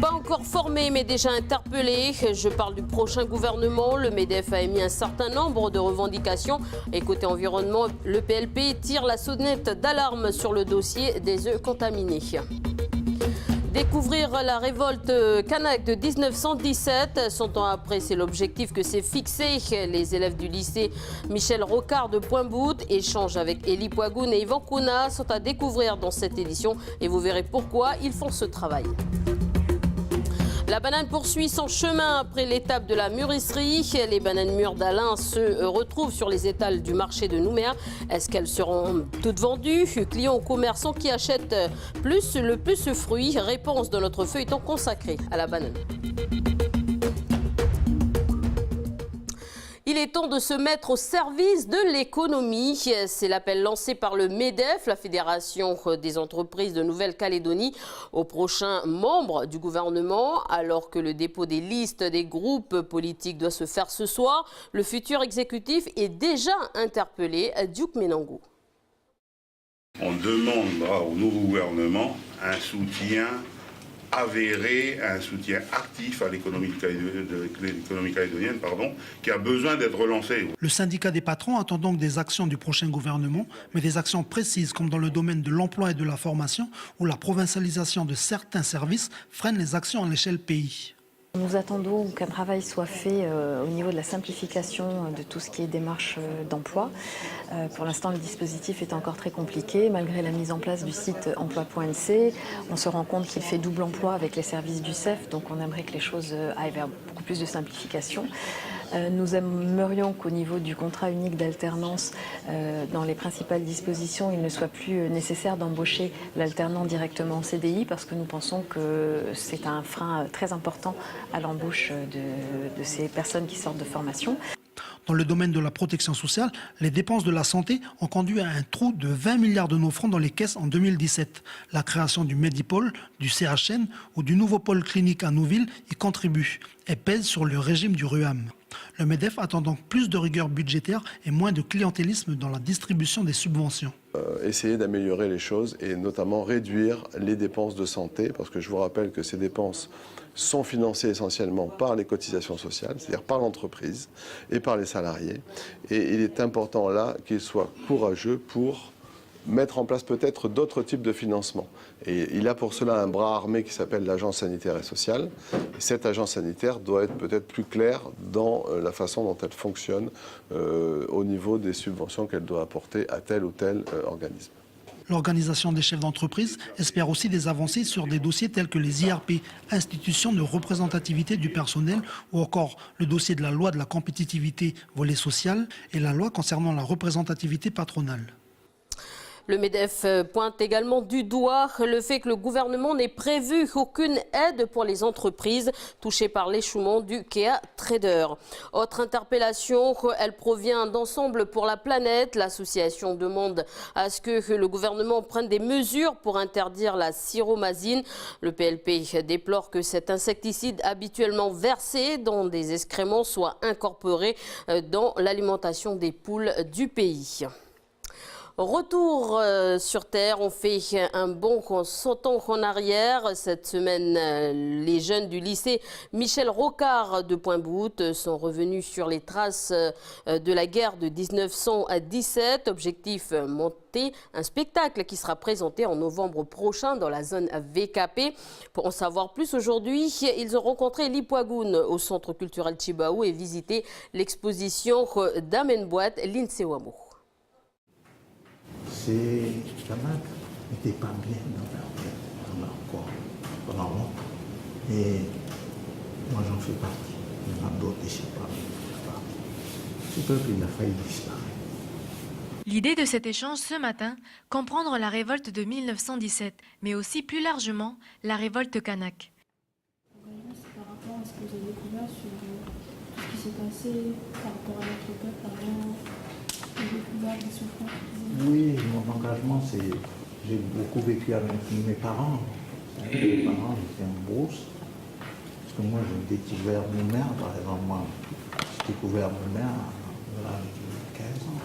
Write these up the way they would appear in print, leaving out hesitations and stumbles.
Pas encore formé mais déjà interpellé, je parle du prochain gouvernement. Le MEDEF a émis un certain nombre de revendications et côté environnement, le PLP tire la sonnette d'alarme sur le dossier des œufs contaminés. Découvrir la révolte kanak de 1917. 100 ans après, c'est l'objectif que s'est fixé. Les élèves du lycée Michel Rocard de Pointe-Boute échangent avec Elie Poigoun et Yvan Kouna sont à découvrir dans cette édition et vous verrez pourquoi ils font ce travail. La banane poursuit son chemin après l'étape de la mûrisserie. Les bananes mûres d'Alain se retrouvent sur les étals du marché de Nouméa. Est-ce qu'elles seront toutes vendues? Clients ou commerçants qui achètent le plus ce fruit? Réponse dans notre feuilleton consacré à la banane. Il est temps de se mettre au service de l'économie. C'est l'appel lancé par le MEDEF, la Fédération des entreprises de Nouvelle-Calédonie, aux prochains membres du gouvernement. Alors que le dépôt des listes des groupes politiques doit se faire ce soir, le futur exécutif est déjà interpellé. Duke Menango. On demandera au nouveau gouvernement un soutien avéré, un soutien actif à l'économie calédonienne, qui a besoin d'être relancée. Le syndicat des patrons attend donc des actions du prochain gouvernement, mais des actions précises comme dans le domaine de l'emploi et de la formation, où la provincialisation de certains services freine les actions à l'échelle pays. Nous attendons qu'un travail soit fait au niveau de la simplification de tout ce qui est démarche d'emploi. Pour l'instant, le dispositif est encore très compliqué. Malgré la mise en place du site emploi.nc, on se rend compte qu'il fait double emploi avec les services du CEF, donc on aimerait que les choses aillent vers beaucoup plus de simplification. Nous aimerions qu'au niveau du contrat unique d'alternance, dans les principales dispositions, il ne soit plus nécessaire d'embaucher l'alternant directement en CDI parce que nous pensons que c'est un frein très important à l'embauche de ces personnes qui sortent de formation. Dans le domaine de la protection sociale, les dépenses de la santé ont conduit à un trou de 20 milliards de nos francs dans les caisses en 2017. La création du Medipôle, du CHN ou du nouveau pôle clinique à Nouville y contribue et pèse sur le régime du RUAM. Le MEDEF attend donc plus de rigueur budgétaire et moins de clientélisme dans la distribution des subventions. Essayer d'améliorer les choses et notamment réduire les dépenses de santé, parce que je vous rappelle que ces dépenses sont financées essentiellement par les cotisations sociales, c'est-à-dire par l'entreprise et par les salariés. Et il est important là qu'ils soient courageux pour mettre en place peut-être d'autres types de financement. Et il a pour cela un bras armé qui s'appelle l'Agence sanitaire et sociale. Et cette agence sanitaire doit être peut-être plus claire dans la façon dont elle fonctionne au niveau des subventions qu'elle doit apporter à tel ou tel organisme. L'organisation des chefs d'entreprise espère aussi des avancées sur des dossiers tels que les IRP, institutions de représentativité du personnel, ou encore le dossier de la loi de la compétitivité volet social et la loi concernant la représentativité patronale. Le MEDEF pointe également du doigt le fait que le gouvernement n'ait prévu aucune aide pour les entreprises touchées par l'échouement du Kea Trader. Autre interpellation, elle provient d'Ensemble pour la planète. L'association demande à ce que le gouvernement prenne des mesures pour interdire la siromazine. Le PLP déplore que cet insecticide habituellement versé dans des excréments soit incorporé dans l'alimentation des poules du pays. Retour sur Terre, on fait un bond en sautant en arrière. Cette semaine, les jeunes du lycée Michel Rocard de Pointe-Boute sont revenus sur les traces de la guerre de 1917. Objectif, monter un spectacle qui sera présenté en novembre prochain dans la zone VKP. Pour en savoir plus aujourd'hui, ils ont rencontré Elie Poigoun au Centre culturel Chibaou et visité l'exposition d'Amenboîte l'Insewamo. Ces camarades n'étaient pas bien dans leur corps, vraiment. Et moi, j'en fais partie. Il y en a d'autres, je ne sais pas. Ce peuple, il a failli disparaître. L'idée de cet échange ce matin, comprendre la révolte de 1917, mais aussi plus largement la révolte kanak. C'est par rapport à ce que vous avez découvert sur tout ce qui s'est passé par rapport à notre peuple avant les découvertes des souffrances. Oui, mon engagement, c'est j'ai beaucoup vécu avec mes parents. Mes parents étaient en brousse. Parce que moi, j'ai découvert mon mère, par exemple. Moi, j'ai découvert mon mère à l'âge de 15 ans.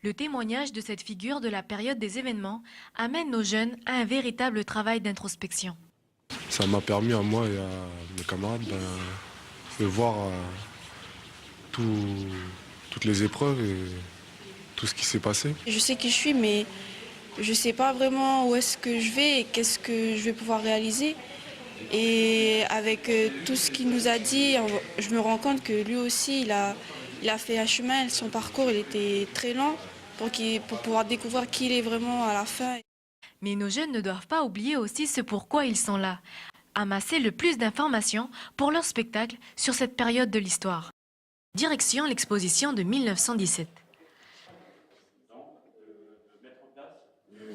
Le témoignage de cette figure de la période des événements amène nos jeunes à un véritable travail d'introspection. Ça m'a permis à moi et à mes camarades de voir toutes les épreuves et tout ce qui s'est passé. Je sais qui je suis, mais je ne sais pas vraiment où est-ce que je vais et qu'est-ce que je vais pouvoir réaliser. Et avec tout ce qu'il nous a dit, je me rends compte que lui aussi, il a fait un chemin, son parcours il était très lent pour pouvoir découvrir qui il est vraiment à la fin. Mais nos jeunes ne doivent pas oublier aussi ce pourquoi ils sont là. Amasser le plus d'informations pour leur spectacle sur cette période de l'histoire. Direction l'exposition de 1917.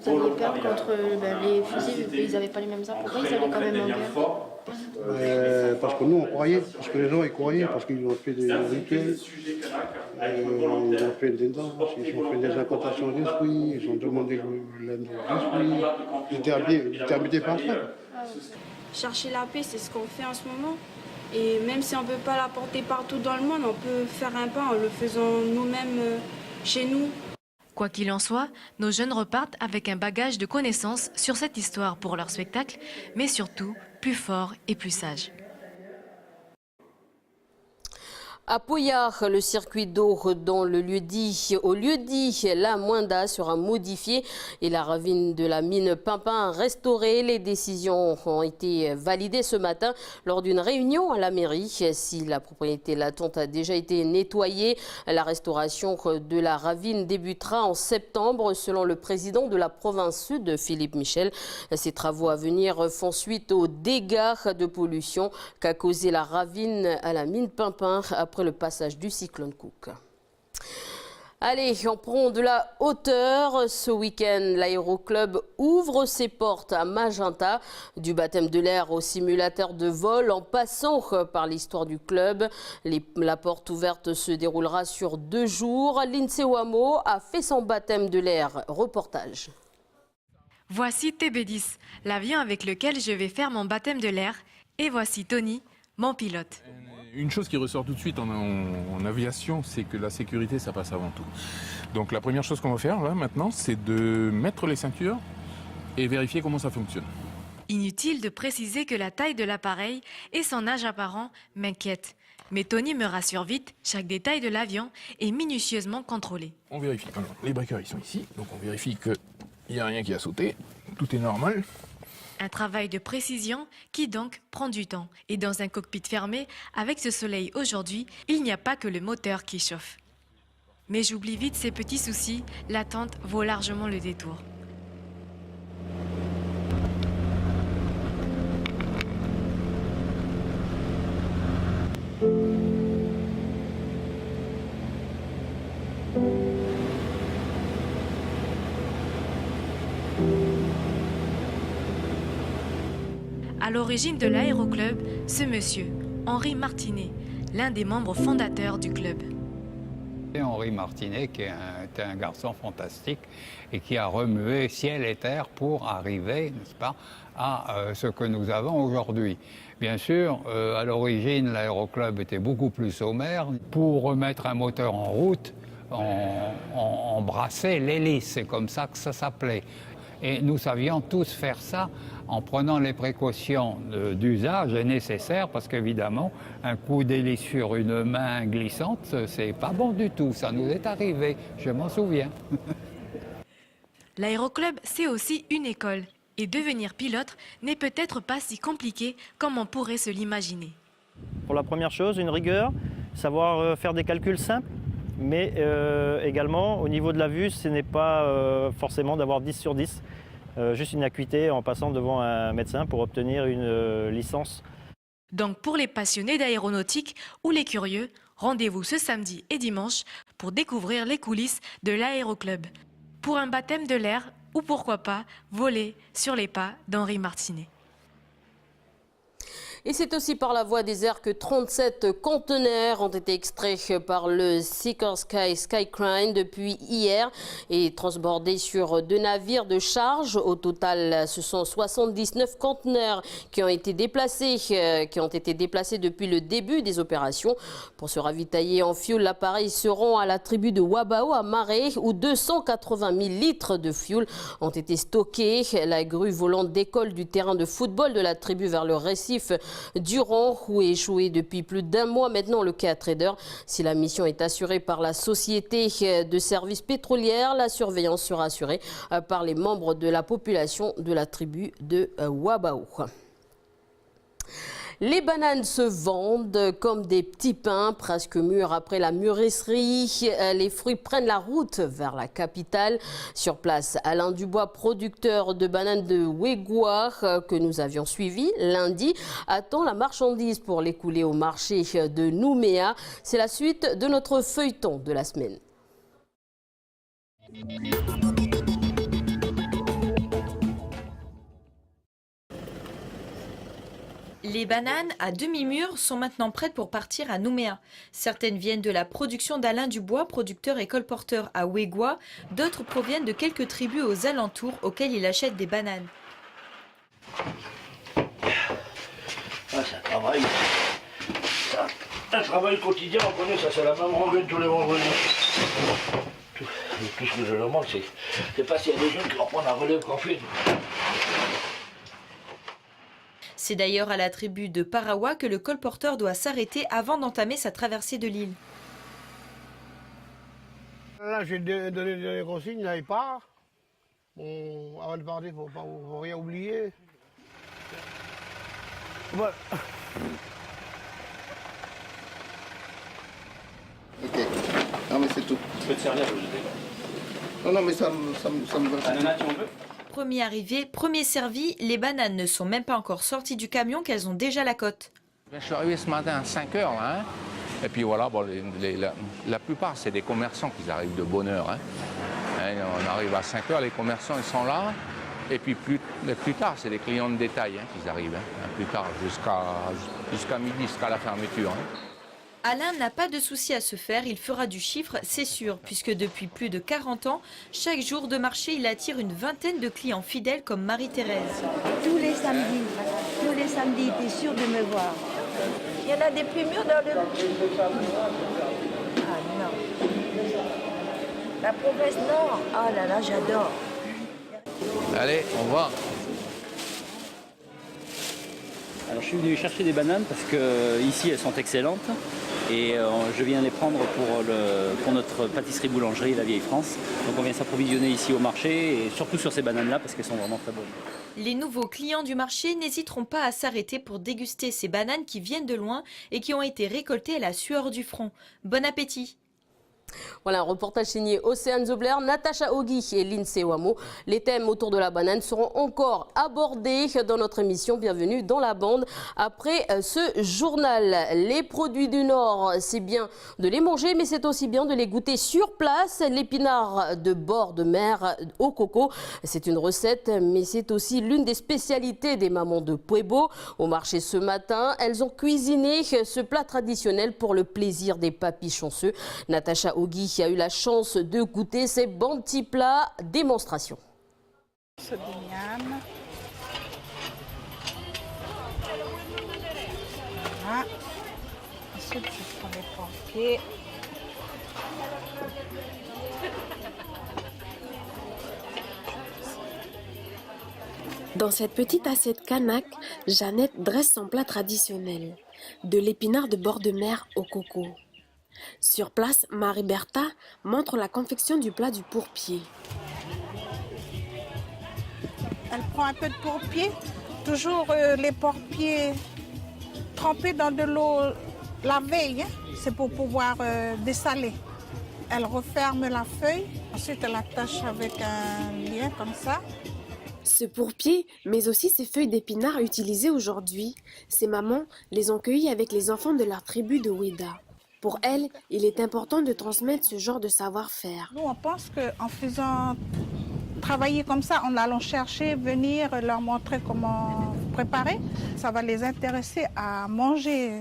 Vous aviez peur contre les fusils, ils n'avaient pas les mêmes armes. Pourquoi ils allaient quand même en guerre? Parce que nous on croyait, parce que les gens ils croyaient, parce qu'ils ont fait des rituels, ils ont fait des danses, ils ont fait des incantations d'esprit, ils ont demandé l'aide d'esprit, ils étaient habités par ça. Chercher la paix, c'est ce qu'on fait en ce moment. Et même si on ne peut pas la porter partout dans le monde, on peut faire un pas en le faisant nous-mêmes chez nous. Quoi qu'il en soit, nos jeunes repartent avec un bagage de connaissances sur cette histoire pour leur spectacle, mais surtout plus forts et plus sages. À Pouillard, le circuit d'eau au lieu-dit La Moinda sera modifié et la ravine de la mine Pimpin restaurée. Les décisions ont été validées ce matin lors d'une réunion à la mairie. Si la propriété latente a déjà été nettoyée, la restauration de la ravine débutera en septembre selon le président de la province sud, Philippe Michel. Ces travaux à venir font suite aux dégâts de pollution qu'a causé la ravine à la mine Pimpin après le passage du cyclone Cook. Allez, on prend de la hauteur. Ce week-end, l'aéroclub ouvre ses portes à Magenta. Du baptême de l'air au simulateur de vol, en passant par l'histoire du club. La porte ouverte se déroulera sur 2 jours. Lindsay Wamo a fait son baptême de l'air. Reportage. Voici TB10, l'avion avec lequel je vais faire mon baptême de l'air. Et voici Tony, mon pilote. Une chose qui ressort tout de suite en aviation, c'est que la sécurité, ça passe avant tout. Donc la première chose qu'on va faire là maintenant, c'est de mettre les ceintures et vérifier comment ça fonctionne. Inutile de préciser que la taille de l'appareil et son âge apparent m'inquiètent. Mais Tony me rassure vite, chaque détail de l'avion est minutieusement contrôlé. On vérifie. Alors, les breakers, ils sont ici, donc on vérifie qu'il n'y a rien qui a sauté, tout est normal. Un travail de précision qui donc prend du temps. Et dans un cockpit fermé, avec ce soleil aujourd'hui, il n'y a pas que le moteur qui chauffe. Mais j'oublie vite ces petits soucis, l'attente vaut largement le détour. À l'origine de l'aéroclub, ce monsieur, Henri Martinet, l'un des membres fondateurs du club. Henri Martinet, qui est un garçon fantastique et qui a remué ciel et terre pour arriver, n'est-ce pas, à ce que nous avons aujourd'hui. Bien sûr, à l'origine, l'aéroclub était beaucoup plus sommaire. Pour remettre un moteur en route, on brassait l'hélice, c'est comme ça que ça s'appelait. Et nous savions tous faire ça en prenant les précautions d'usage nécessaires, parce qu'évidemment, un coup d'hélice sur une main glissante, c'est pas bon du tout. Ça nous est arrivé, je m'en souviens. L'aéroclub, c'est aussi une école. Et devenir pilote n'est peut-être pas si compliqué comme on pourrait se l'imaginer. Pour la première chose, une rigueur, savoir faire des calculs simples, mais également au niveau de la vue, ce n'est pas forcément d'avoir 10 sur 10, juste une acuité en passant devant un médecin pour obtenir une licence. Donc pour les passionnés d'aéronautique ou les curieux, rendez-vous ce samedi et dimanche pour découvrir les coulisses de l'aéroclub. Pour un baptême de l'air ou pourquoi pas voler sur les pas d'Henri Martinet. Et c'est aussi par la voie des airs que 37 conteneurs ont été extraits par le Seeker Skycrine depuis hier et transbordés sur 2 navires de charge. Au total, ce sont 79 conteneurs qui ont été déplacés depuis le début des opérations. Pour se ravitailler en fioul, l'appareil seront à la tribu de Wabao à Marais où 280 000 litres de fioul ont été stockés. La grue volante décolle du terrain de football de la tribu vers le récif Durand où est échoué depuis plus d'1 mois maintenant le quai Trader. Si la mission est assurée par la société de services pétrolières, la surveillance sera assurée par les membres de la population de la tribu de Wabao. Les bananes se vendent comme des petits pains, presque mûrs après la mûrisserie. Les fruits prennent la route vers la capitale. Sur place, Alain Dubois, producteur de bananes de Wegua, que nous avions suivi lundi, attend la marchandise pour l'écouler au marché de Nouméa. C'est la suite de notre feuilleton de la semaine. Les bananes à demi-mûres sont maintenant prêtes pour partir à Nouméa. Certaines viennent de la production d'Alain Dubois, producteur et colporteur à Wegua. D'autres proviennent de quelques tribus aux alentours auxquelles il achète des bananes. Ça travaille. Un travail quotidien, on connaît ça, c'est la même rengaine tous les vendredis. Tout ce que je demande, c'est pas s'il y a des jeunes qui vont prendre la relève qu'on fait. C'est d'ailleurs à la tribu de Parawa que le colporteur doit s'arrêter avant d'entamer sa traversée de l'île. Là, j'ai donné des consignes, il n'avait pas. Bon, avant de partir, il ne faut rien oublier. Voilà. Ok. Non, mais c'est tout. Tu peux te servir, Non, mais ça me va. Ananas, tu en veux? Premier arrivé, premier servi, les bananes ne sont même pas encore sorties du camion qu'elles ont déjà la cote. Je suis arrivé ce matin à 5 h, là, hein. Et puis voilà, bon, la plupart, c'est des commerçants qui arrivent de bonne heure. Hein. On arrive à 5 h, les commerçants, ils sont là. Et puis plus tard, c'est des clients de détail qui arrivent. Hein. Plus tard, jusqu'à midi, jusqu'à la fermeture. Hein. Alain n'a pas de souci à se faire, il fera du chiffre, c'est sûr, puisque depuis plus de 40 ans, chaque jour de marché, il attire une vingtaine de clients fidèles comme Marie-Thérèse. Tous les samedis, tu es sûr de me voir. Il y en a des plus mûrs dans le... Ah non. La province Nord, oh là là, j'adore. Allez, on va. Alors je suis venu chercher des bananes parce que ici elles sont excellentes et je viens les prendre pour notre pâtisserie-boulangerie La Vieille France. Donc on vient s'approvisionner ici au marché et surtout sur ces bananes-là parce qu'elles sont vraiment très bonnes. Les nouveaux clients du marché n'hésiteront pas à s'arrêter pour déguster ces bananes qui viennent de loin et qui ont été récoltées à la sueur du front. Bon appétit! Voilà un reportage signé Océane Zobler, Natacha Ogui et Lindsay Wamo. Les thèmes autour de la banane seront encore abordés dans notre émission. Bienvenue dans la bande. Après ce journal, les produits du Nord, c'est bien de les manger, mais c'est aussi bien de les goûter sur place. L'épinard de bord de mer au coco, c'est une recette, mais c'est aussi l'une des spécialités des mamans de Pueblo. Au marché ce matin, elles ont cuisiné ce plat traditionnel pour le plaisir des papis chanceux. Natacha Ogui a eu la chance de goûter ces bons petits plats. Démonstration. C'est du miam. Voilà. Ensuite, je prends les pompiers. Dans cette petite assiette kanak, Jeannette dresse son plat traditionnel, de l'épinard de bord de mer au coco. Sur place, Marie-Bertha montre la confection du plat du pourpier. Elle prend un peu de pourpier, toujours les pourpiers trempés dans de l'eau la veille, c'est pour pouvoir dessaler. Elle referme la feuille, ensuite elle attache avec un lien comme ça. Ce pourpier, mais aussi ces feuilles d'épinards utilisées aujourd'hui, ces mamans les ont cueillies avec les enfants de leur tribu de Weda. Pour elles, il est important de transmettre ce genre de savoir-faire. Nous, on pense qu'en faisant travailler comme ça, en allant chercher, venir leur montrer comment préparer. Ça va les intéresser à manger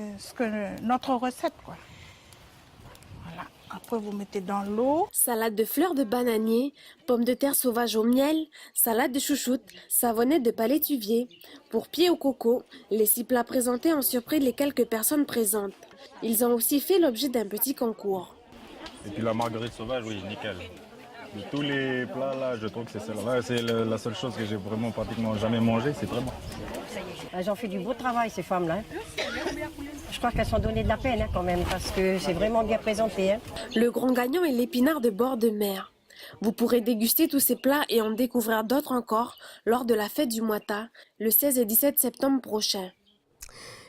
notre recette, quoi. Voilà. Après, vous mettez dans l'eau. Salade de fleurs de bananier, pommes de terre sauvages au miel, salade de chouchoute, savonnette de palétuvier. Pour pied au coco, les 6 plats présentés ont surpris les quelques personnes présentes. Ils ont aussi fait l'objet d'un petit concours. Et puis la marguerite sauvage, oui, nickel. De tous les plats là, je trouve que c'est celle-là. C'est la seule chose que j'ai vraiment pratiquement jamais mangée, c'est très bon. Elles ont fait du beau travail, ces femmes-là. Je crois qu'elles sont données de la peine quand même, parce que c'est vraiment bien présenté. Le grand gagnant est l'épinard de bord de mer. Vous pourrez déguster tous ces plats et en découvrir d'autres encore lors de la fête du Moita, le 16 et 17 septembre prochain.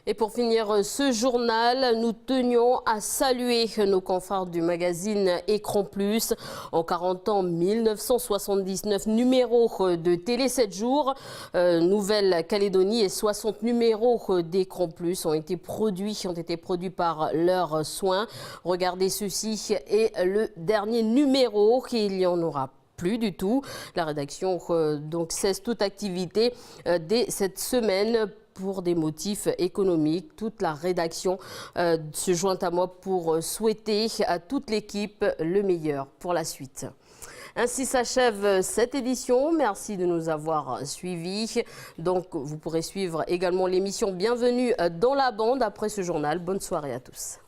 Et pour finir ce journal, nous tenions à saluer nos confrères du magazine Écran Plus. En 40 ans, 1979 numéros de Télé 7 jours, Nouvelle-Calédonie et 60 numéros d'Écran Plus ont été produits par leurs soins. Regardez ceci est le dernier numéro, il y en aura plus du tout. La rédaction donc cesse toute activité dès cette semaine pour des motifs économiques. Toute la rédaction se joint à moi pour souhaiter à toute l'équipe le meilleur pour la suite. Ainsi s'achève cette édition. Merci de nous avoir suivis. Donc, vous pourrez suivre également l'émission Bienvenue dans la bande après ce journal. Bonne soirée à tous.